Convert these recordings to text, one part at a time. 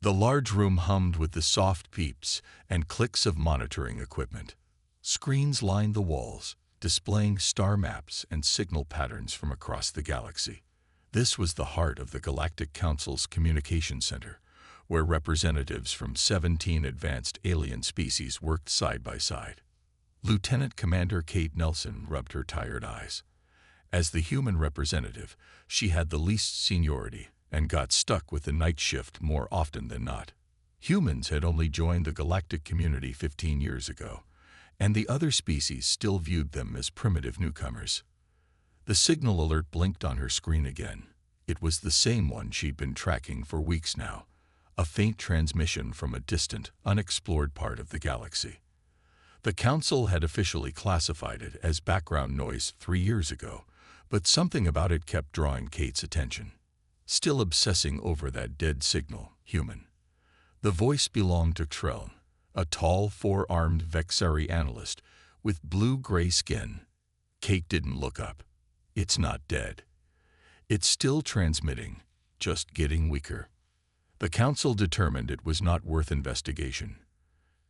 The large room hummed with the soft peeps and clicks of monitoring equipment. Screens lined the walls, displaying star maps and signal patterns from across the galaxy. This was the heart of the Galactic Council's communication center, where representatives from 17 advanced alien species worked side by side. Lieutenant Commander Kate Nelson rubbed her tired eyes. As the human representative, she had the least seniority and got stuck with the night shift more often than not. Humans had only joined the galactic community 15 years ago, and the other species still viewed them as primitive newcomers. The signal alert blinked on her screen again. It was the same one she'd been tracking for weeks now, a faint transmission from a distant, unexplored part of the galaxy. The Council had officially classified it as background noise 3 years ago, but something about it kept drawing Kate's attention. Still obsessing over that dead signal, human. The voice belonged to Trell, a tall, four-armed Vexari analyst with blue-gray skin. Kate didn't look up. It's not dead. It's still transmitting, just getting weaker. The Council determined it was not worth investigation.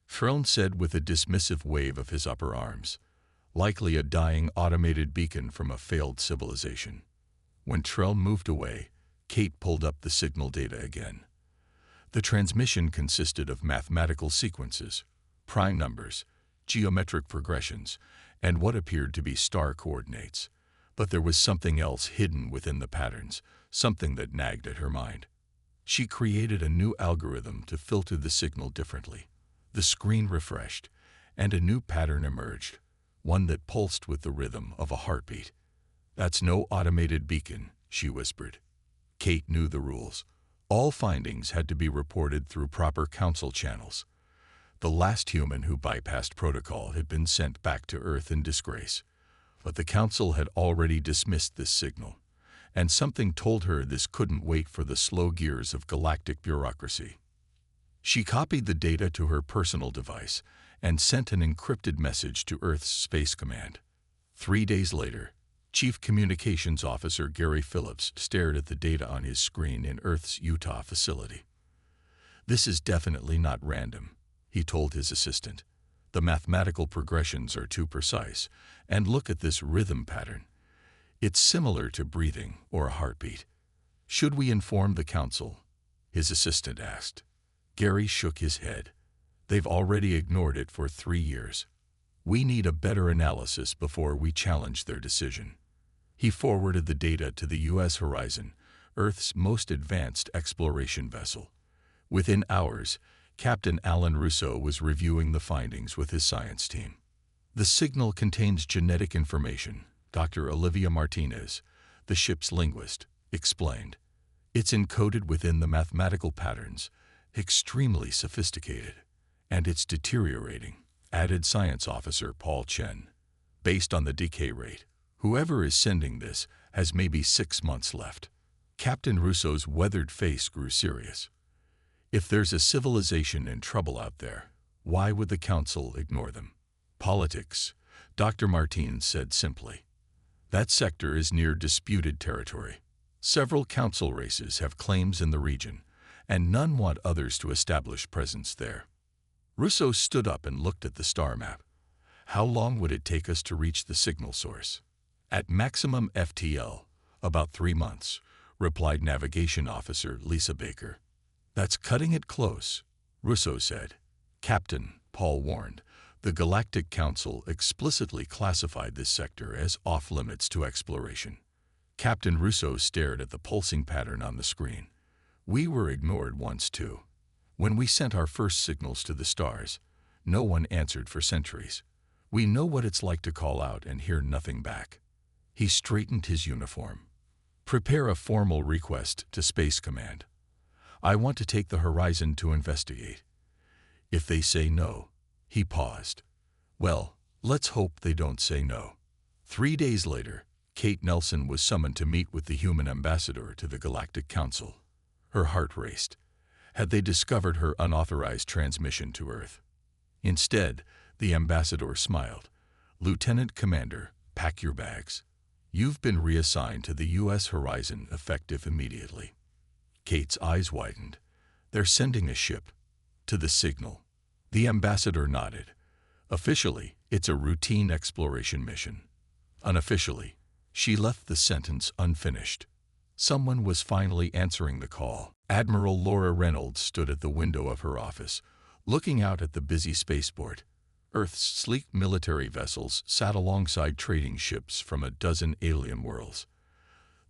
Trell said with a dismissive wave of his upper arms, likely a dying automated beacon from a failed civilization. When Trell moved away, Kate pulled up the signal data again. The transmission consisted of mathematical sequences, prime numbers, geometric progressions, and what appeared to be star coordinates. But there was something else hidden within the patterns, something that nagged at her mind. She created a new algorithm to filter the signal differently. The screen refreshed, and a new pattern emerged, one that pulsed with the rhythm of a heartbeat. "That's no automated beacon," she whispered. Kate knew the rules. All findings had to be reported through proper Council channels. The last human who bypassed protocol had been sent back to Earth in disgrace. But the Council had already dismissed this signal, and something told her this couldn't wait for the slow gears of galactic bureaucracy. She copied the data to her personal device and sent an encrypted message to Earth's Space Command. 3 days later, Chief Communications Officer Gary Phillips stared at the data on his screen in Earth's Utah facility. "This is definitely not random," he told his assistant. "The mathematical progressions are too precise, and look at this rhythm pattern. It's similar to breathing or a heartbeat. Should we inform the Council?" his assistant asked. Gary shook his head. "They've already ignored it for 3 years. We need a better analysis before we challenge their decision." He forwarded the data to the U.S. Horizon, Earth's most advanced exploration vessel. Within hours, Captain Alan Russo was reviewing the findings with his science team. "The signal contains genetic information," Dr. Olivia Martinez, the ship's linguist, explained. "It's encoded within the mathematical patterns, extremely sophisticated, and it's deteriorating," added Science Officer Paul Chen. "Based on the decay rate, whoever is sending this has maybe 6 months left." Captain Russo's weathered face grew serious. "If there's a civilization in trouble out there, why would the Council ignore them?" "Politics," Dr. Martins said simply. "That sector is near disputed territory. Several council races have claims in the region, and none want others to establish presence there." Russo stood up and looked at the star map. "How long would it take us to reach the signal source?" "At maximum FTL, about 3 months," replied Navigation Officer Lisa Baker. "That's cutting it close," Russo said. "Captain," Paul warned, "the Galactic Council explicitly classified this sector as off-limits to exploration." Captain Russo stared at the pulsing pattern on the screen. "We were ignored once too. When we sent our first signals to the stars, no one answered for centuries. We know what it's like to call out and hear nothing back." He straightened his uniform. "Prepare a formal request to Space Command. I want to take the Horizon to investigate. If they say no," he paused. "Well, let's hope they don't say no." 3 days later, Kate Nelson was summoned to meet with the human ambassador to the Galactic Council. Her heart raced. Had they discovered her unauthorized transmission to Earth? Instead, the ambassador smiled. "Lieutenant Commander, pack your bags. You've been reassigned to the U.S. Horizon effective immediately." Kate's eyes widened. They're sending a ship to the signal. The ambassador nodded. Officially, it's a routine exploration mission. Unofficially, she left the sentence unfinished. Someone was finally answering the call. Admiral Laura Reynolds stood at the window of her office, looking out at the busy spaceport. Earth's sleek military vessels sat alongside trading ships from a dozen alien worlds.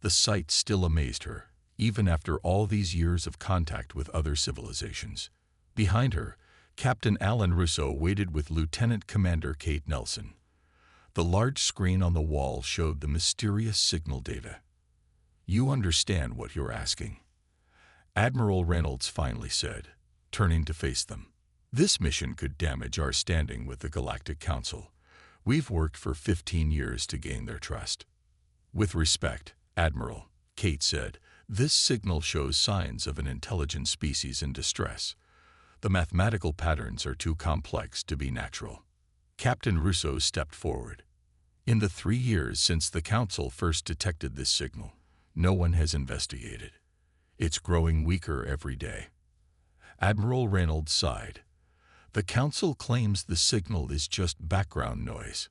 The sight still amazed her, even after all these years of contact with other civilizations. Behind her, Captain Alan Russo waited with Lieutenant Commander Kate Nelson. The large screen on the wall showed the mysterious signal data. "You understand what you're asking," Admiral Reynolds finally said, turning to face them. "This mission could damage our standing with the Galactic Council. We've worked for 15 years to gain their trust." "With respect, Admiral," Kate said, "this signal shows signs of an intelligent species in distress. The mathematical patterns are too complex to be natural." Captain Russo stepped forward. "In the 3 years since the Council first detected this signal, no one has investigated. It's growing weaker every day." Admiral Reynolds sighed. "The Council claims the signal is just background noise."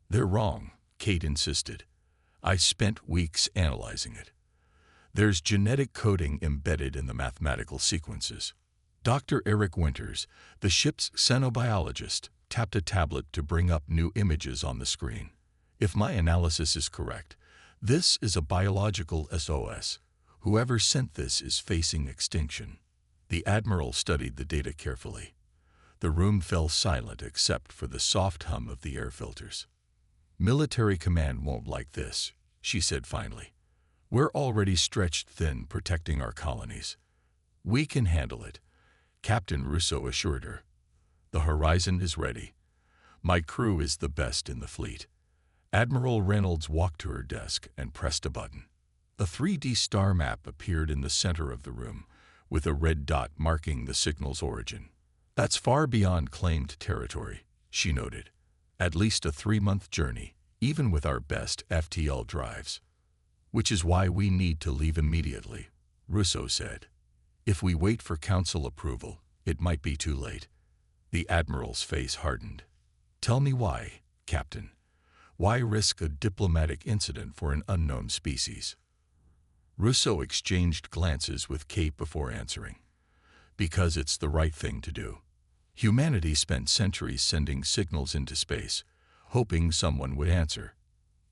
"They're wrong," Kate insisted. "I spent weeks analyzing it. There's genetic coding embedded in the mathematical sequences." Dr. Eric Winters, the ship's xenobiologist, tapped a tablet to bring up new images on the screen. "If my analysis is correct, this is a biological SOS. Whoever sent this is facing extinction." The Admiral studied the data carefully. The room fell silent except for the soft hum of the air filters. "Military command won't like this," she said finally. "We're already stretched thin protecting our colonies." "We can handle it," Captain Russo assured her. "The horizon is ready. My crew is the best in the fleet." Admiral Reynolds walked to her desk and pressed a button. A 3D star map appeared in the center of the room, with a red dot marking the signal's origin. "That's far beyond claimed territory," she noted. "At least a 3-month journey, even with our best FTL drives." "Which is why we need to leave immediately," Russo said. "If we wait for Council approval, it might be too late." The Admiral's face hardened. "Tell me why, Captain. Why risk a diplomatic incident for an unknown species?" Russo exchanged glances with Kate before answering. "Because it's the right thing to do. Humanity spent centuries sending signals into space, hoping someone would answer.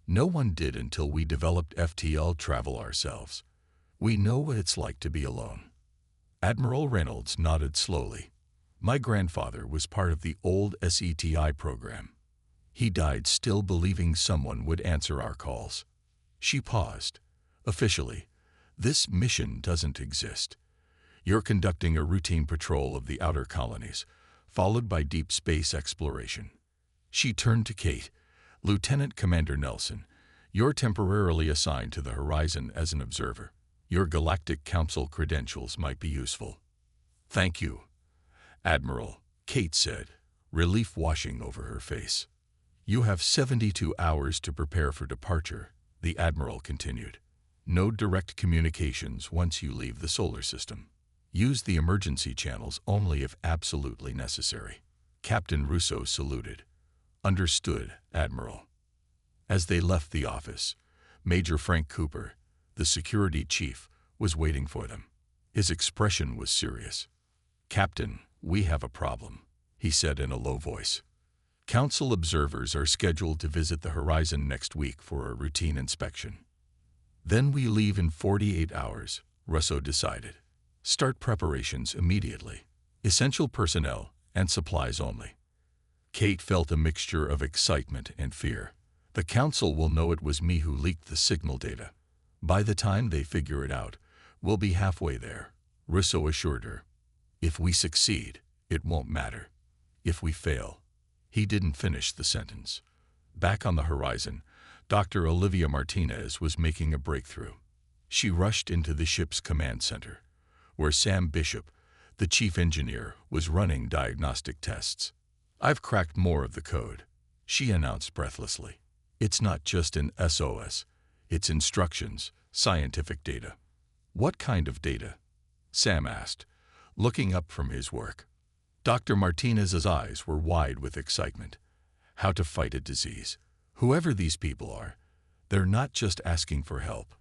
No one did until we developed FTL travel ourselves. We know what it's like to be alone." Admiral Reynolds nodded slowly. "My grandfather was part of the old SETI program. He died still believing someone would answer our calls." She paused. "Officially, this mission doesn't exist. You're conducting a routine patrol of the outer colonies, followed by deep space exploration." She turned to Kate. "Lieutenant Commander Nelson, you're temporarily assigned to the horizon as an observer. Your Galactic Council credentials might be useful." "Thank you, Admiral," Kate said, relief washing over her face. "You have 72 hours to prepare for departure," the Admiral continued. "No direct communications once you leave the solar system. Use the emergency channels only if absolutely necessary." Captain Russo saluted. "Understood, Admiral." As they left the office, Major Frank Cooper, the security chief, was waiting for them. His expression was serious. "Captain, we have a problem," he said in a low voice. "Council observers are scheduled to visit the horizon next week for a routine inspection. Then we leave in 48 hours, Russo decided. Start preparations immediately. Essential personnel and supplies only." Kate felt a mixture of excitement and fear. "The Council will know it was me who leaked the signal data. By the time they figure it out, we'll be halfway there," Russo assured her. "If we succeed, it won't matter. If we fail—" He didn't finish the sentence. Back on the horizon, Dr. Olivia Martinez was making a breakthrough. She rushed into the ship's command center, where Sam Bishop, the chief engineer, was running diagnostic tests. "I've cracked more of the code," she announced breathlessly. "It's not just an SOS. It's instructions, scientific data." "What kind of data?" Sam asked, looking up from his work. Dr. Martinez's eyes were wide with excitement. How to fight a disease. Whoever these people are, they're not just asking for help.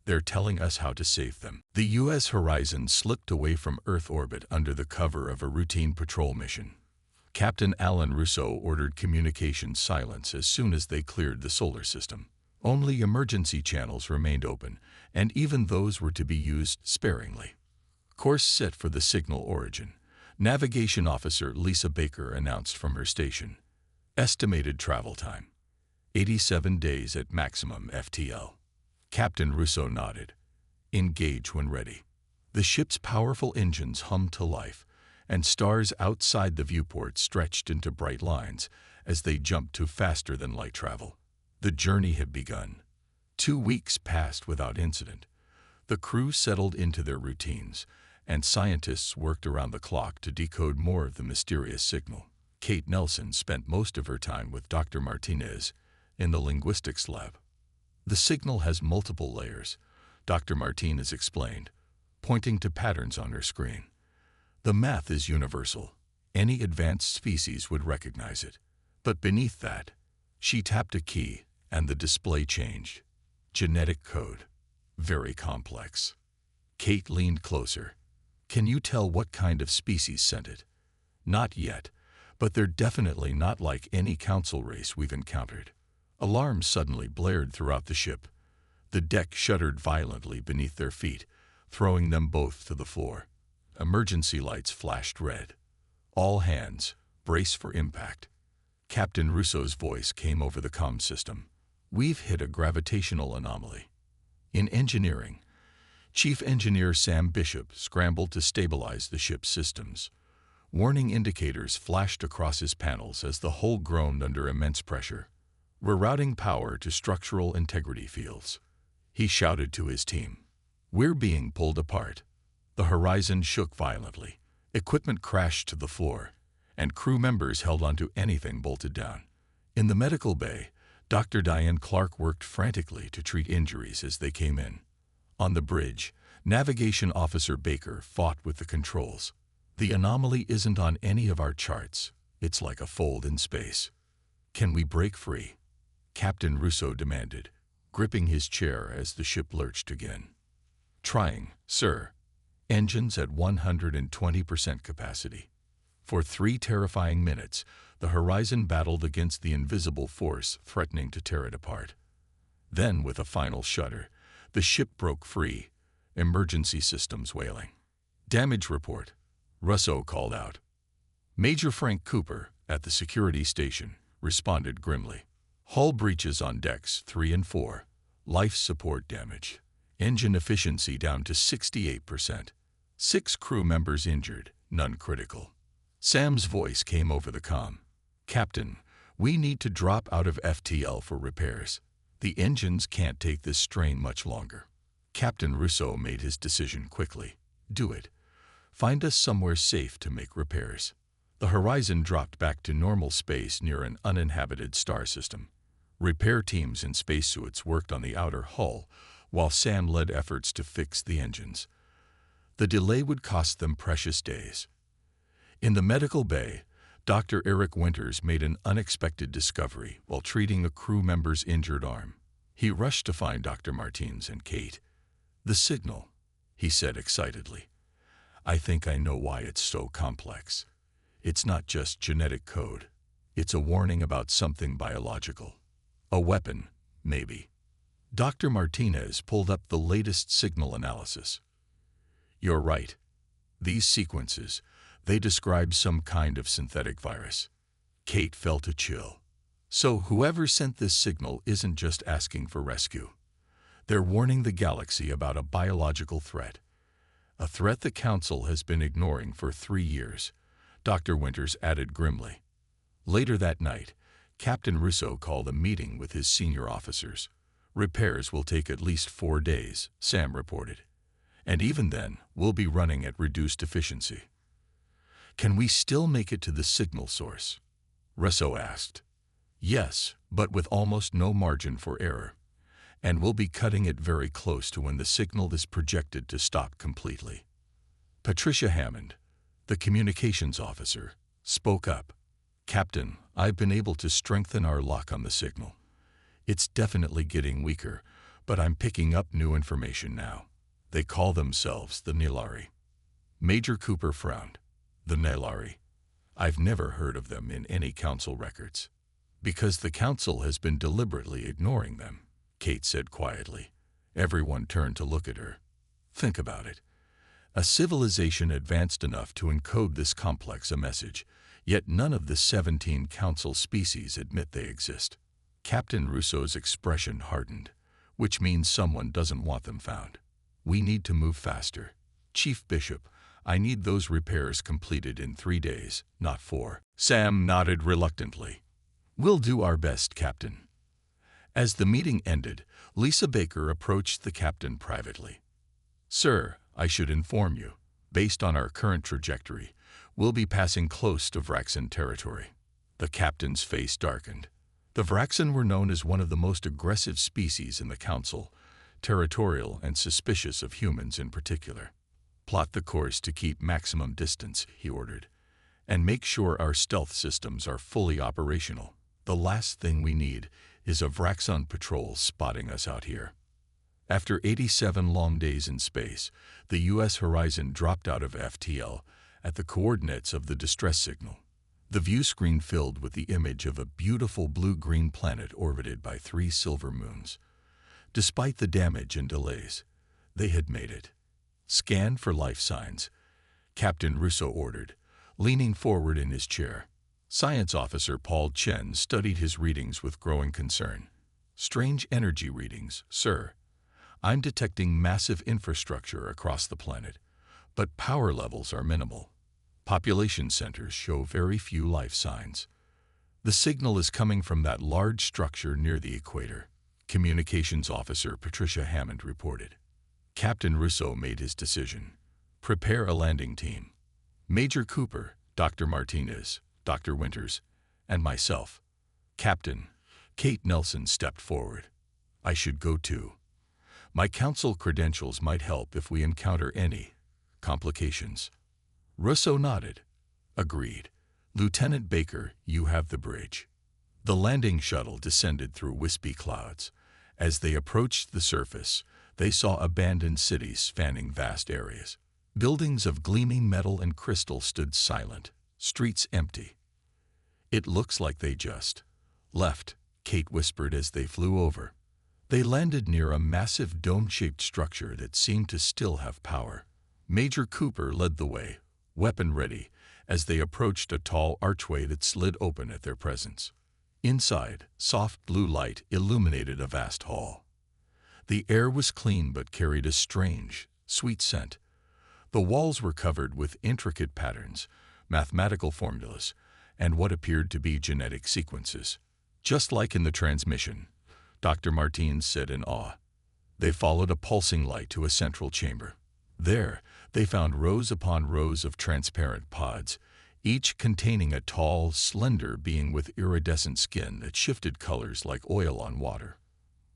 They're telling us how to save them. The U.S. Horizon slipped away from Earth orbit under the cover of a routine patrol mission. Captain Alan Russo ordered communications silence as soon as they cleared the solar system. Only emergency channels remained open, and even those were to be used sparingly. Course set for the signal origin. Navigation Officer Lisa Baker announced from her station. Estimated travel time: 87 days at maximum FTL. Captain Russo nodded. Engage when ready. The ship's powerful engines hummed to life, and stars outside the viewport stretched into bright lines as they jumped to faster-than-light travel. The journey had begun. 2 weeks passed without incident. The crew settled into their routines, and scientists worked around the clock to decode more of the mysterious signal. Kate Nelson spent most of her time with Dr. Martinez in the linguistics lab. The signal has multiple layers, Dr. Martinez explained, pointing to patterns on her screen. The math is universal. Any advanced species would recognize it. But beneath that, she tapped a key, and the display changed. Genetic code. Very complex. Kate leaned closer. Can you tell what kind of species sent it? Not yet, but they're definitely not like any council race we've encountered. Alarms suddenly blared throughout the ship. The deck shuddered violently beneath their feet, throwing them both to the floor. Emergency lights flashed red. All hands, brace for impact. Captain Russo's voice came over the comm system. We've hit a gravitational anomaly. In engineering, Chief Engineer Sam Bishop scrambled to stabilize the ship's systems. Warning indicators flashed across his panels as the hull groaned under immense pressure. We're routing power to structural integrity fields. He shouted to his team. We're being pulled apart. The horizon shook violently. Equipment crashed to the floor, and crew members held onto anything bolted down. In the medical bay, Dr. Diane Clark worked frantically to treat injuries as they came in. On the bridge, Navigation Officer Baker fought with the controls. The anomaly isn't on any of our charts. It's like a fold in space. Can we break free? Captain Russo demanded, gripping his chair as the ship lurched again. Trying, sir. Engines at 120% capacity. For 3 terrifying minutes, the horizon battled against the invisible force threatening to tear it apart. Then, with a final shudder, the ship broke free, emergency systems wailing. Damage report, Russo called out. Major Frank Cooper, at the security station, responded grimly. Hull breaches on decks 3 and 4. Life support damage. Engine efficiency down to 68%. 6 crew members injured, none critical. Sam's voice came over the comm. Captain, we need to drop out of FTL for repairs. The engines can't take this strain much longer. Captain Russo made his decision quickly. Do it. Find us somewhere safe to make repairs. The horizon dropped back to normal space near an uninhabited star system. Repair teams in spacesuits worked on the outer hull, while Sam led efforts to fix the engines. The delay would cost them precious days. In the medical bay, Dr. Eric Winters made an unexpected discovery while treating a crew member's injured arm. He rushed to find Dr. Martins and Kate. The signal, he said excitedly. I think I know why it's so complex. It's not just genetic code. It's a warning about something biological. A weapon, maybe. Dr. Martinez pulled up the latest signal analysis. You're right. These sequences, they describe some kind of synthetic virus. Kate felt a chill. So whoever sent this signal isn't just asking for rescue. They're warning the galaxy about a biological threat. A threat the Council has been ignoring for 3 years, Dr. Winters added grimly. Later that night, Captain Russo called a meeting with his senior officers. Repairs will take at least 4 days, Sam reported. And even then, we'll be running at reduced efficiency. Can we still make it to the signal source? Russo asked. Yes, but with almost no margin for error. And we'll be cutting it very close to when the signal is projected to stop completely. Patricia Hammond, the communications officer, spoke up. "Captain, I've been able to strengthen our lock on the signal. It's definitely getting weaker, but I'm picking up new information now. They call themselves the Nilari." Major Cooper frowned. "The Nilari? I've never heard of them in any council records." "Because the council has been deliberately ignoring them," Kate said quietly. Everyone turned to look at her. "Think about it. A civilization advanced enough to encode this complex a message, yet none of the 17 council species admit they exist." Captain Russo's expression hardened, "which means someone doesn't want them found. We need to move faster. Chief Bishop, I need those repairs completed in 3 days, not 4. Sam nodded reluctantly. "We'll do our best, Captain." As the meeting ended, Lisa Baker approached the captain privately. "Sir, I should inform you, based on our current trajectory, we'll be passing close to Vraxan territory." The captain's face darkened. The Vraxan were known as one of the most aggressive species in the Council, territorial and suspicious of humans in particular. "Plot the course to keep maximum distance," he ordered, "and make sure our stealth systems are fully operational. The last thing we need is a Vraxan patrol spotting us out here." After 87 long days in space, the U.S. horizon dropped out of FTL at the coordinates of the distress signal. The view screen filled with the image of a beautiful blue-green planet orbited by 3 silver moons. Despite the damage and delays, they had made it. "Scan for life signs," Captain Russo ordered, leaning forward in his chair. Science Officer Paul Chen studied his readings with growing concern. "Strange energy readings, sir. I'm detecting massive infrastructure across the planet, but power levels are minimal. Population centers show very few life signs. The signal is coming from that large structure near the equator," Communications Officer Patricia Hammond reported. Captain Russo made his decision. "Prepare a landing team. Major Cooper, Dr. Martinez, Dr. Winters, and myself." "Captain," Kate Nelson stepped forward. "I should go too. My council credentials might help if we encounter any complications." Russo nodded. "Agreed. Lieutenant Baker, you have the bridge." The landing shuttle descended through wispy clouds. As they approached the surface, they saw abandoned cities spanning vast areas. Buildings of gleaming metal and crystal stood silent, streets empty. "It looks like they just left," Kate whispered as they flew over. They landed near a massive dome-shaped structure that seemed to still have power. Major Cooper led the way, weapon ready, as they approached a tall archway that slid open at their presence. Inside, soft blue light illuminated a vast hall. The air was clean but carried a strange, sweet scent. The walls were covered with intricate patterns, mathematical formulas, and what appeared to be genetic sequences. "Just like in the transmission," Dr. Martins said in awe. They followed a pulsing light to a central chamber. There, they found rows upon rows of transparent pods, each containing a tall, slender being with iridescent skin that shifted colors like oil on water.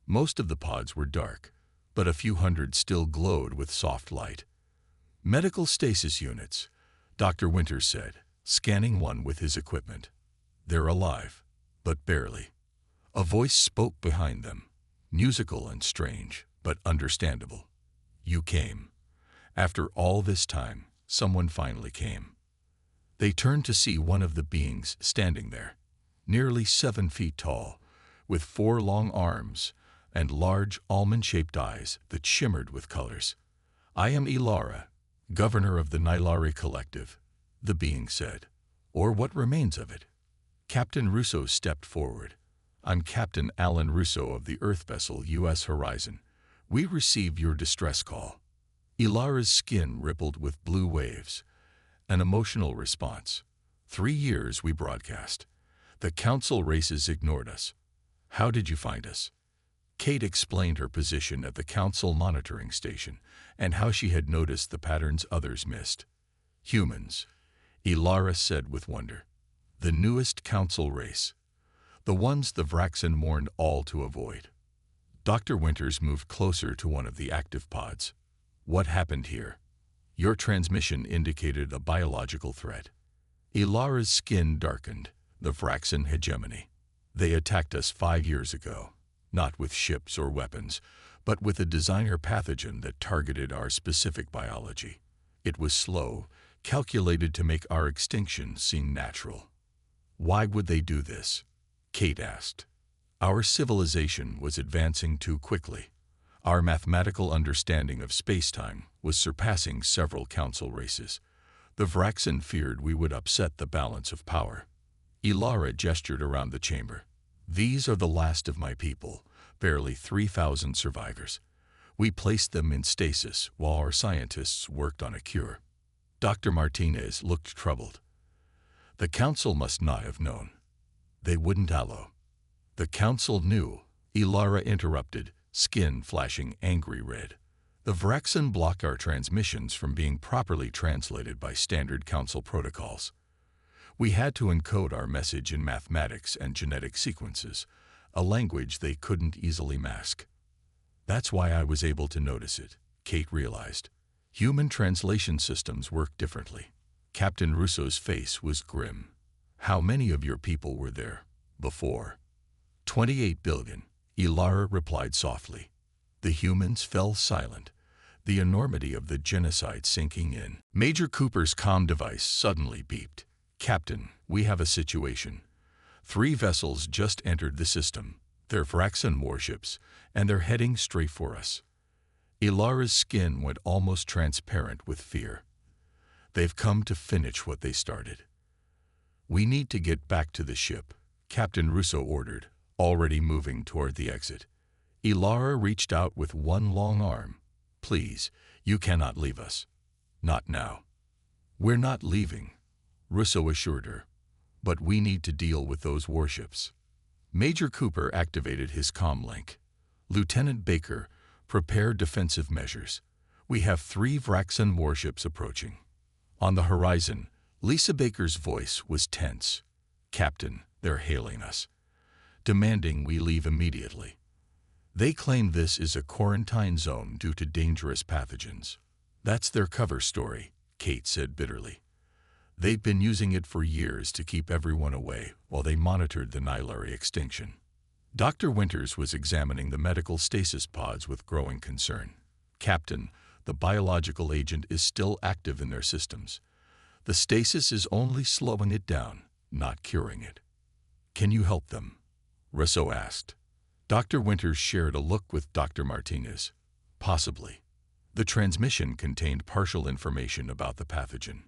Most of the pods were dark, but a few hundred still glowed with soft light. "Medical stasis units," Dr. Winters said, scanning one with his equipment. "They're alive, but barely." A voice spoke behind them, musical and strange, but understandable. "You came. After all this time, someone finally came." They turned to see one of the beings standing there, nearly 7 feet tall, with 4 long arms and large almond-shaped eyes that shimmered with colors. "I am Ilara, governor of the Nilari Collective," the being said, "or what remains of it." Captain Russo stepped forward. "I'm Captain Alan Russo of the Earth vessel U.S. Horizon. We received your distress call." Ilara's skin rippled with blue waves. An emotional response. 3 years we broadcast. The council races ignored us. How did you find us?" Kate explained her position at the council monitoring station and how she had noticed the patterns others missed. "Humans," Ilara said with wonder. "The newest council race. The ones the Vraxan warned all to avoid." Dr. Winters moved closer to one of the active pods. "What happened here?" Your transmission indicated a biological threat. Ilara's skin darkened, the Vraxan hegemony. They attacked us 5 years ago, not with ships or weapons, but with a designer pathogen that targeted our specific biology. It was slow, calculated to make our extinction seem natural. Why would they do this? Kate asked. Our civilization was advancing too quickly. Our mathematical understanding of space-time was surpassing several council races. The Vraxan feared we would upset the balance of power. Ilara gestured around the chamber. These are the last of my people, barely 3,000 survivors. We placed them in stasis while our scientists worked on a cure. Dr. Martinez looked troubled. The council must not have known. They wouldn't allow. The council knew, Ilara interrupted, skin flashing angry red. The Vraxan block our transmissions from being properly translated by standard council protocols. We had to encode our message in mathematics and genetic sequences, a language they couldn't easily mask. That's why I was able to notice it, Kate realized. Human translation systems work differently. Captain Russo's face was grim. How many of your people were there before? 28 billion, Ilara replied softly. The humans fell silent, the enormity of the genocide sinking in. Major Cooper's comm device suddenly beeped. Captain, we have a situation. 3 vessels just entered the system. They're Vraxan warships, and they're heading straight for us. Ilara's skin went almost transparent with fear. They've come to finish what they started. We need to get back to the ship, Captain Russo ordered, already moving toward the exit. Ilara reached out with one long arm. Please, you cannot leave us. Not now. We're not leaving, Russo assured her. But we need to deal with those warships. Major Cooper activated his comm link. Lieutenant Baker, prepare defensive measures. We have 3 Vraxan warships approaching. On the horizon, Lisa Baker's voice was tense. Captain, they're hailing us, demanding we leave immediately. They claim this is a quarantine zone due to dangerous pathogens. That's their cover story, Kate said bitterly. They've been using it for years to keep everyone away while they monitored the Nylari extinction. Dr. Winters was examining the medical stasis pods with growing concern. Captain, the biological agent is still active in their systems. The stasis is only slowing it down, not curing it. Can you help them? Russo asked. Dr. Winters shared a look with Dr. Martinez. Possibly. The transmission contained partial information about the pathogen.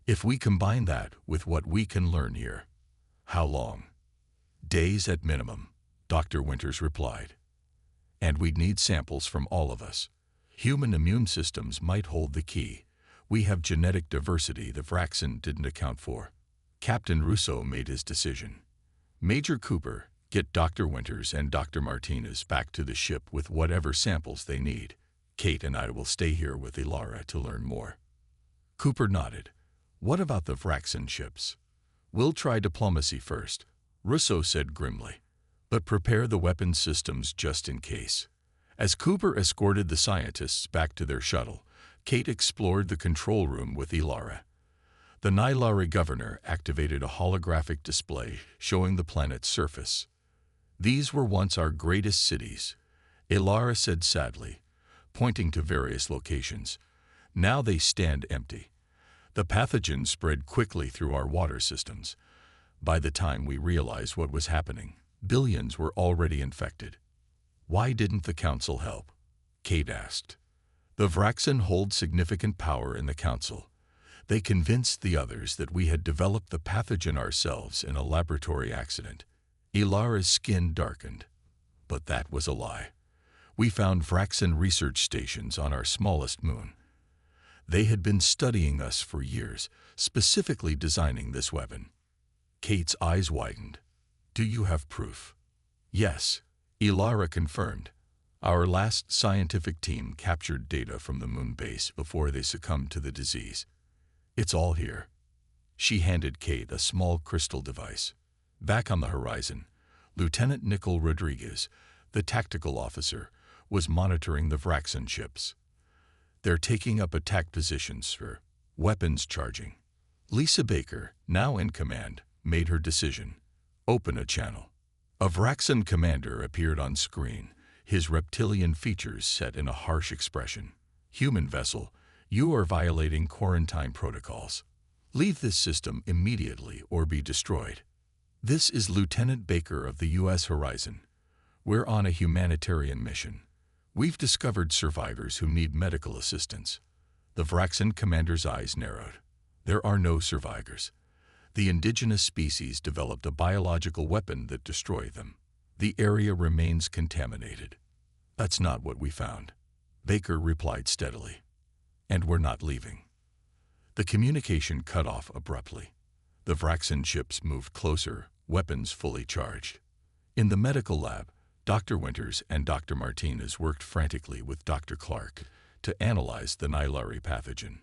If we combine that with what we can learn here. How long? Days at minimum, Dr. Winters replied. And we'd need samples from all of us. Human immune systems might hold the key. We have genetic diversity the Vraxan didn't account for. Captain Russo made his decision. Major Cooper, get Dr. Winters and Dr. Martinez back to the ship with whatever samples they need. Kate and I will stay here with Ilara to learn more. Cooper nodded. What about the Vraxan ships? We'll try diplomacy first, Russo said grimly. But prepare the weapons systems just in case. As Cooper escorted the scientists back to their shuttle, Kate explored the control room with Ilara. The Nylari governor activated a holographic display showing the planet's surface. These were once our greatest cities, Ilara said sadly, pointing to various locations. Now they stand empty. The pathogen spread quickly through our water systems. By the time we realized what was happening, billions were already infected. Why didn't the council help? Kate asked. The Vraxan hold significant power in the council. They convinced the others that we had developed the pathogen ourselves in a laboratory accident. Ilara's skin darkened. But that was a lie. We found Vraxan research stations on our smallest moon. They had been studying us for years, specifically designing this weapon. Kate's eyes widened. Do you have proof? Yes, Ilara confirmed. Our last scientific team captured data from the moon base before they succumbed to the disease. It's all here. She handed Kate a small crystal device. Back on the horizon, Lieutenant Nicole Rodriguez, the tactical officer, was monitoring the Vraxan ships. They're taking up attack positions for weapons charging. Lisa Baker, now in command, made her decision. Open a channel. A Vraxan commander appeared on screen, his reptilian features set in a harsh expression. Human vessel, you are violating quarantine protocols. Leave this system immediately or be destroyed. This is Lieutenant Baker of the U.S. Horizon. We're on a humanitarian mission. We've discovered survivors who need medical assistance. The Vraxan commander's eyes narrowed. There are no survivors. The indigenous species developed a biological weapon that destroyed them. The area remains contaminated. That's not what we found. Baker replied steadily. And we're not leaving. The communication cut off abruptly. The Vraxan ships moved closer, weapons fully charged. In the medical lab, Dr. Winters and Dr. Martinez worked frantically with Dr. Clark to analyze the Nylari pathogen.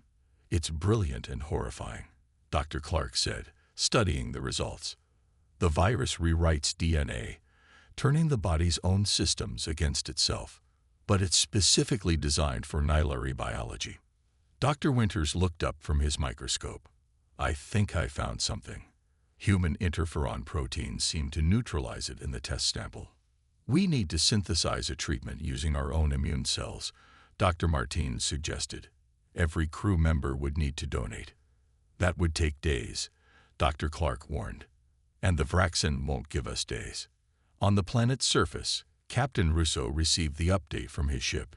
It's brilliant and horrifying, Dr. Clark said, studying the results. The virus rewrites DNA, turning the body's own systems against itself, but it's specifically designed for Nylari biology. Dr. Winters looked up from his microscope. I think I found something. Human interferon proteins seem to neutralize it in the test sample. We need to synthesize a treatment using our own immune cells, Dr. Martinez suggested. Every crew member would need to donate. That would take days, Dr. Clark warned. And the Vraxan won't give us days. On the planet's surface, Captain Russo received the update from his ship.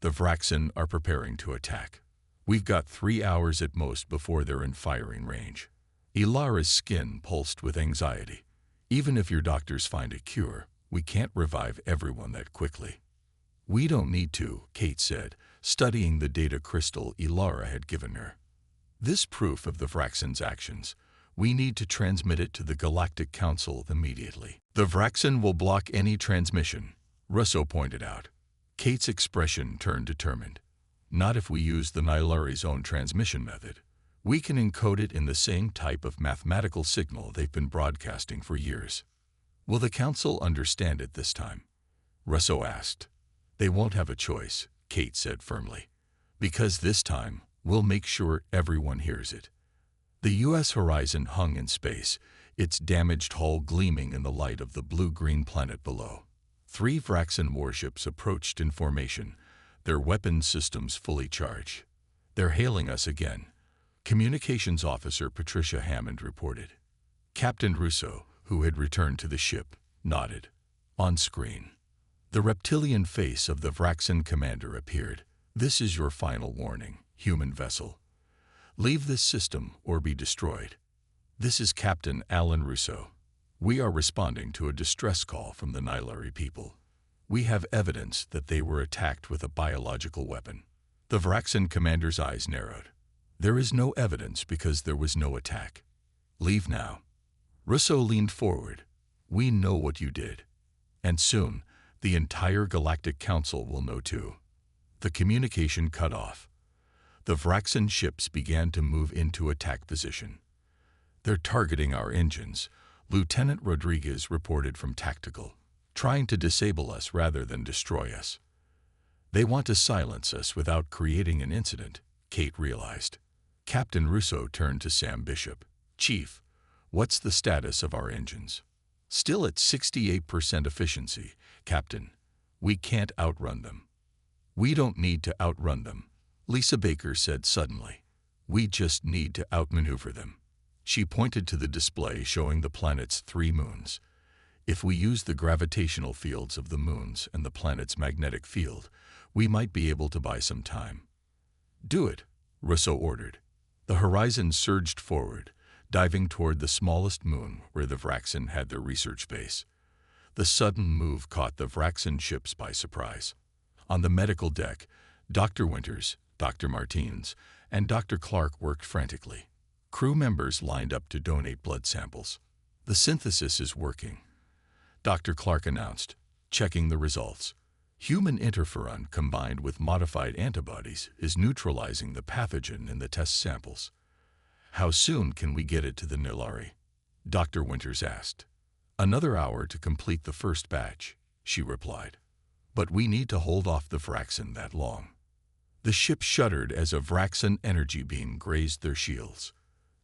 The Vraxan are preparing to attack. We've got 3 hours at most before they're in firing range. Ilara's skin pulsed with anxiety. Even if your doctors find a cure, we can't revive everyone that quickly. We don't need to, Kate said, studying the data crystal Ilara had given her. This proof of the Vraxan's actions, we need to transmit it to the Galactic Council immediately. The Vraxan will block any transmission, Russo pointed out. Kate's expression turned determined. Not if we use the Nylari's own transmission method. We can encode it in the same type of mathematical signal they've been broadcasting for years. Will the Council understand it this time? Russo asked. They won't have a choice, Kate said firmly. Because this time, we'll make sure everyone hears it. The U.S. Horizon hung in space, its damaged hull gleaming in the light of the blue-green planet below. 3 Vraxan warships approached in formation, their weapons systems fully charged. They're hailing us again, Communications Officer Patricia Hammond reported. Captain Russo, who had returned to the ship, nodded. On screen, the reptilian face of the Vraxan commander appeared. This is your final warning, human vessel. Leave this system or be destroyed. This is Captain Alan Russo. We are responding to a distress call from the Nylari people. We have evidence that they were attacked with a biological weapon. The Vraxan commander's eyes narrowed. There is no evidence because there was no attack. Leave now. Russo leaned forward. We know what you did. And soon, the entire Galactic Council will know too. The communication cut off. The Vraxan ships began to move into attack position. They're targeting our engines, Lieutenant Rodriguez reported from Tactical, trying to disable us rather than destroy us. They want to silence us without creating an incident, Kate realized. Captain Russo turned to Sam Bishop. Chief, what's the status of our engines? Still at 68% efficiency, Captain. We can't outrun them. We don't need to outrun them, Lisa Baker said suddenly. We just need to outmaneuver them. She pointed to the display showing the planet's 3 moons. If we use the gravitational fields of the moons and the planet's magnetic field, we might be able to buy some time. Do it, Russo ordered. The Horizon surged forward, diving toward the smallest moon where the Vraxan had their research base. The sudden move caught the Vraxan ships by surprise. On the medical deck, Dr. Winters, Dr. Martinez, and Dr. Clark worked frantically. Crew members lined up to donate blood samples. The synthesis is working, Dr. Clark announced, checking the results. Human interferon combined with modified antibodies is neutralizing the pathogen in the test samples. How soon can we get it to the Nylari? Dr. Winters asked. Another hour to complete the first batch, she replied. But we need to hold off the Vraxan that long. The ship shuddered as a Vraxan energy beam grazed their shields.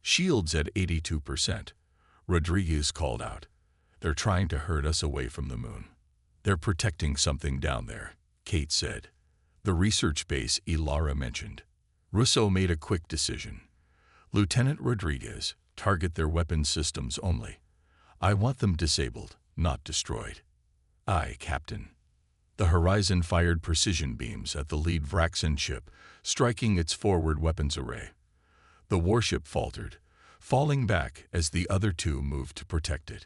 Shields at 82%. Rodriguez called out. They're trying to herd us away from the moon. They're protecting something down there, Kate said. The research base Ilara mentioned. Russo made a quick decision. Lieutenant Rodriguez, target their weapon systems only. I want them disabled, not destroyed. Aye, Captain. The Horizon fired precision beams at the lead Vraxan ship, striking its forward weapons array. The warship faltered, falling back as the other two moved to protect it.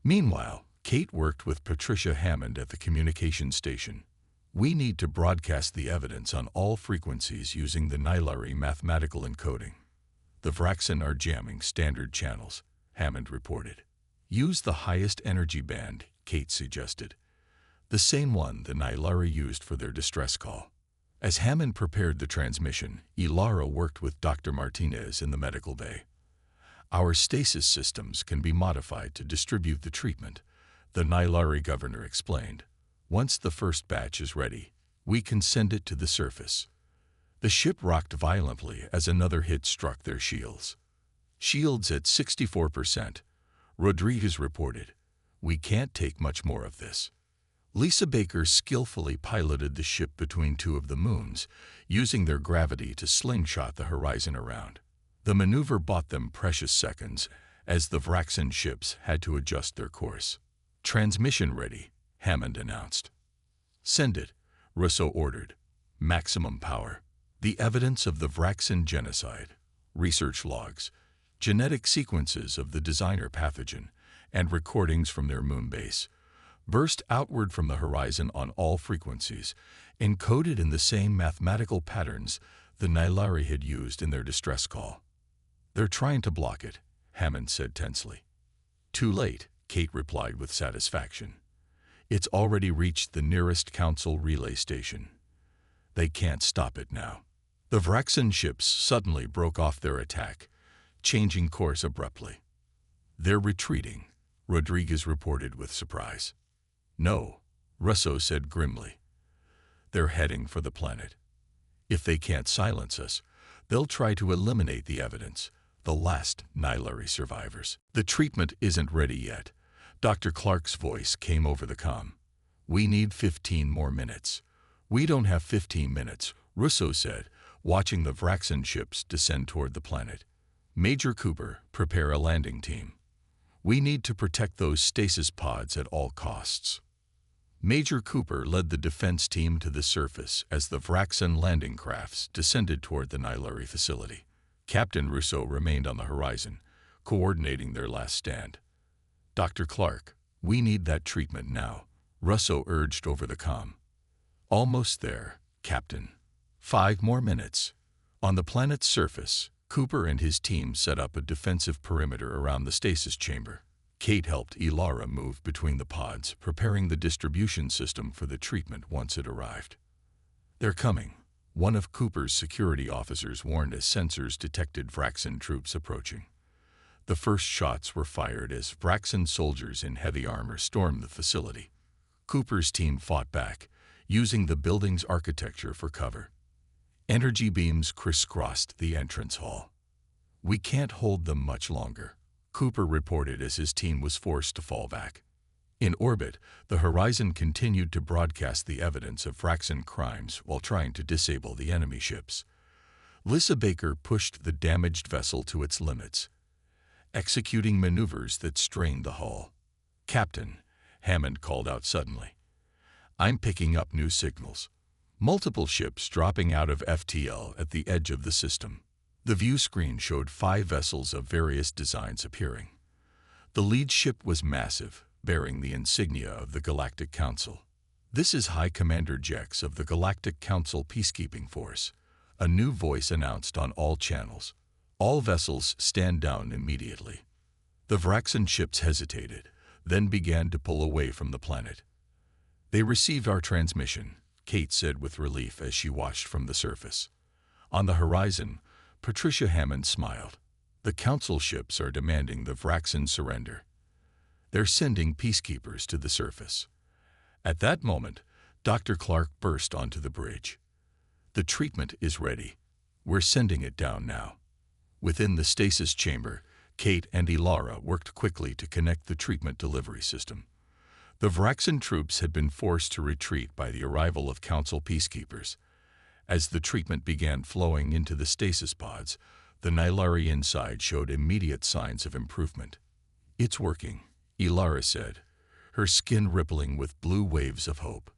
Meanwhile, Kate worked with Patricia Hammond at the communication station. We need to broadcast the evidence on all frequencies using the Nylari mathematical encoding. The Vraxan are jamming standard channels, Hammond reported. Use the highest energy band, Kate suggested. The same one the Nylari used for their distress call. As Hammond prepared the transmission, Ilara worked with Dr. Martinez in the medical bay. Our stasis systems can be modified to distribute the treatment, the Nylari governor explained. Once the first batch is ready, we can send it to the surface. The ship rocked violently as another hit struck their shields. Shields at 64%. Rodriguez reported. We can't take much more of this. Lisa Baker skillfully piloted the ship between two of the moons, using their gravity to slingshot the horizon around. The maneuver bought them precious seconds, as the Vraxan ships had to adjust their course. Transmission ready, Hammond announced. Send it, Russo ordered. Maximum power. The evidence of the Vraxan genocide, research logs, genetic sequences of the designer pathogen, and recordings from their moon base burst outward from the horizon on all frequencies, encoded in the same mathematical patterns the Nylari had used in their distress call. They're trying to block it, Hammond said tensely. Too late, Kate replied with satisfaction. It's already reached the nearest council relay station. They can't stop it now. The Vraxan ships suddenly broke off their attack, changing course abruptly. They're retreating, Rodriguez reported with surprise. No, Russo said grimly. They're heading for the planet. If they can't silence us, they'll try to eliminate the evidence, the last Nylari survivors. The treatment isn't ready yet. Dr. Clark's voice came over the comm. We need 15 more minutes. We don't have 15 minutes, Russo said, watching the Vraxan ships descend toward the planet. Major Cooper, prepare a landing team. We need to protect those stasis pods at all costs. Major Cooper led the defense team to the surface as the Vraxan landing crafts descended toward the Nylari facility. Captain Russo remained on the horizon, coordinating their last stand. Dr. Clark, we need that treatment now, Russo urged over the comm. Almost there, Captain. 5 more minutes. On the planet's surface, Cooper and his team set up a defensive perimeter around the stasis chamber. Kate helped Ilara move between the pods, preparing the distribution system for the treatment once it arrived. They're coming, one of Cooper's security officers warned as sensors detected Vraxan troops approaching. The first shots were fired as Vraxan soldiers in heavy armor stormed the facility. Cooper's team fought back, using the building's architecture for cover. Energy beams crisscrossed the entrance hall. We can't hold them much longer, Cooper reported as his team was forced to fall back. In orbit, the Horizon continued to broadcast the evidence of Vraxan crimes while trying to disable the enemy ships. Lisa Baker pushed the damaged vessel to its limits, executing maneuvers that strained the hull. Captain, Hammond called out suddenly. I'm picking up new signals. Multiple ships dropping out of FTL at the edge of the system. The view screen showed 5 vessels of various designs appearing. The lead ship was massive, bearing the insignia of the Galactic Council. This is High Commander Jex of the Galactic Council Peacekeeping Force, a new voice announced on all channels. All vessels stand down immediately. The Vraxan ships hesitated, then began to pull away from the planet. They received our transmission, Kate said with relief as she watched from the surface. On the horizon, Patricia Hammond smiled. The Council ships are demanding the Vraxan surrender. They're sending peacekeepers to the surface. At that moment, Dr. Clark burst onto the bridge. The treatment is ready. We're sending it down now. Within the stasis chamber, Kate and Ilara worked quickly to connect the treatment delivery system. The Vraxan troops had been forced to retreat by the arrival of Council peacekeepers. As the treatment began flowing into the stasis pods, the Nylari inside showed immediate signs of improvement. "It's working," Ilara said, her skin rippling with blue waves of hope.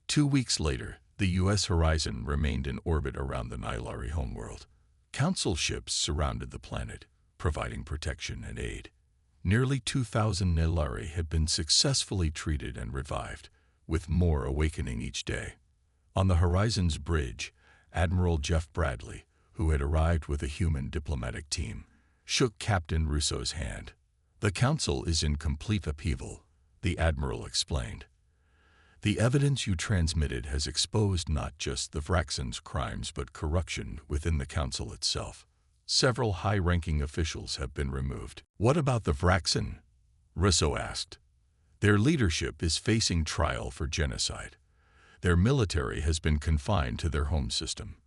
2 weeks later, the U.S. Horizon remained in orbit around the Nylari homeworld. Council ships surrounded the planet, providing protection and aid. Nearly 2,000 Nylari had been successfully treated and revived, with more awakening each day. On the Horizon's bridge, Admiral Jeff Bradley, who had arrived with a human diplomatic team, shook Captain Russo's hand. "The Council is in complete upheaval," the Admiral explained. "The evidence you transmitted has exposed not just the Vraxans' crimes but corruption within the Council itself. Several high-ranking officials have been removed." "What about the Vraxan?" Russo asked. "Their leadership is facing trial for genocide. Their military has been confined to their home system."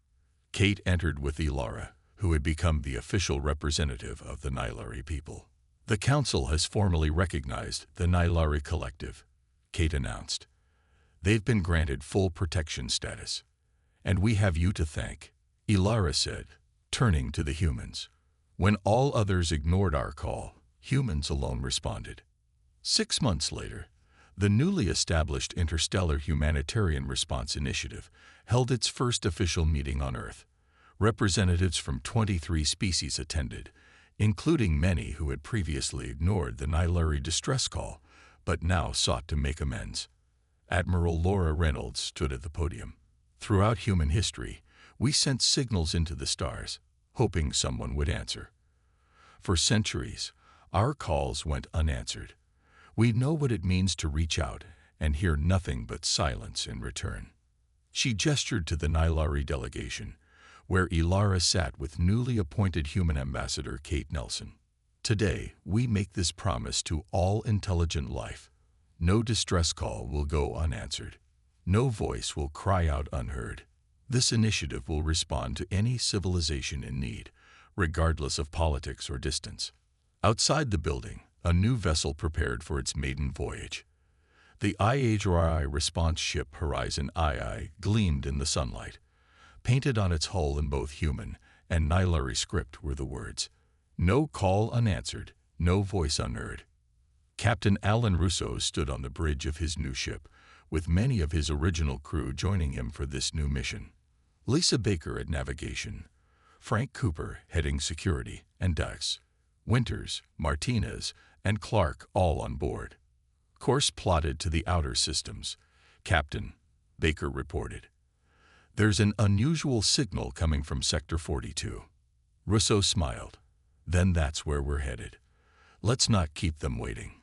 Kate entered with Ilara, who had become the official representative of the Nylari people. "The Council has formally recognized the Nylari Collective," Kate announced. "They've been granted full protection status. And we have you to thank," Ilara said, turning to the humans. "When all others ignored our call, humans alone responded." 6 months later, the newly established Interstellar Humanitarian Response Initiative held its first official meeting on Earth. Representatives from 23 species attended, including many who had previously ignored the Nylari distress call, but now sought to make amends. Admiral Laura Reynolds stood at the podium. "Throughout human history, we sent signals into the stars, hoping someone would answer. For centuries, our calls went unanswered. We know what it means to reach out and hear nothing but silence in return." She gestured to the Nylari delegation, where Ilara sat with newly appointed human ambassador Kate Nelson. "Today, we make this promise to all intelligent life. No distress call will go unanswered. No voice will cry out unheard. This initiative will respond to any civilization in need, regardless of politics or distance." Outside the building, a new vessel prepared for its maiden voyage. The HFY response ship Horizon II gleamed in the sunlight. Painted on its hull in both human and Nylari script were the words, "No call unanswered, no voice unheard." Captain Alan Russo stood on the bridge of his new ship, with many of his original crew joining him for this new mission. Lisa Baker at navigation, Frank Cooper heading security, and Dax, Winters, Martinez, and Clark all on board. Course plotted to the outer systems, Captain, Baker reported. "There's an unusual signal coming from Sector 42. Russo smiled. "Then that's where we're headed. Let's not keep them waiting."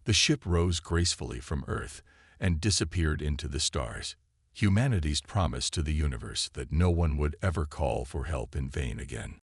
The ship rose gracefully from Earth and disappeared into the stars, humanity's promise to the universe that no one would ever call for help in vain again.